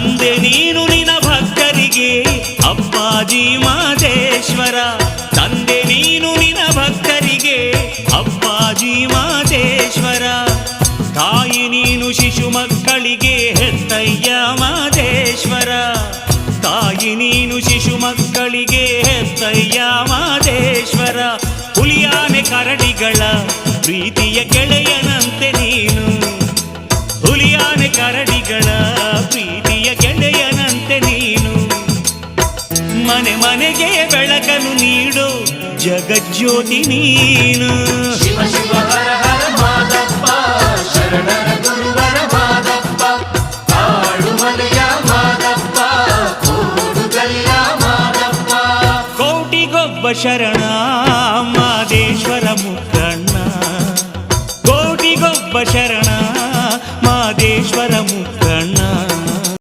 ತಂದೆ ನೀನು ನಿನ್ನ ಭಕ್ತರಿಗೆ ಅಪ್ಪಾಜಿ ಮಾದೇಶ್ವರ. ತಂದೆ ನೀನು ನಿನ್ನ ಭಕ್ತರಿಗೆ ಅಪ್ಪಾಜಿ ಮಾದೇಶ್ವರ. ತಾಯಿ ನೀನು ಶಿಶು ಮಕ್ಕಳಿಗೆ ಹೆತ್ತಯ್ಯ ಮಾದೇಶ್ವರ. ತಾಯಿ ನೀನು ಶಿಶು ಮಕ್ಕಳಿಗೆ ಹೆತ್ತಯ್ಯ ಮಾದೇಶ್ವರ. ಹುಲಿಯಾನೆ ಕರಡಿಗಳ ಪ್ರೀತಿಯ ಗೆಳೆಯನಂತೆ ನೀನು. ಹುಲಿಯಾನೆ ಕರಡಿಗಳ ಪ್ರೀತಿಯ ಗೆಳೆಯನಂತೆ ನೀನು. ಮನೆ ಮನೆಗೆ ಬೆಳಕನ್ನು ನೀಡು ಜಗಜ್ಯೋತಿ ನೀನು. ಶಿವ ಶಿವ ಹರ ಹರ ಮಾದಪ್ಪ ಶರಣರ ಗುರುವರ ಮಾದಪ್ಪ. ಕಾಡುಮಲೆಯ ಮಾದಪ್ಪ ಕೂಡುಗಲ್ಲ ಮಾದಪ್ಪ. ಕೋಟಿಗೊಬ್ಬ ಶರಣ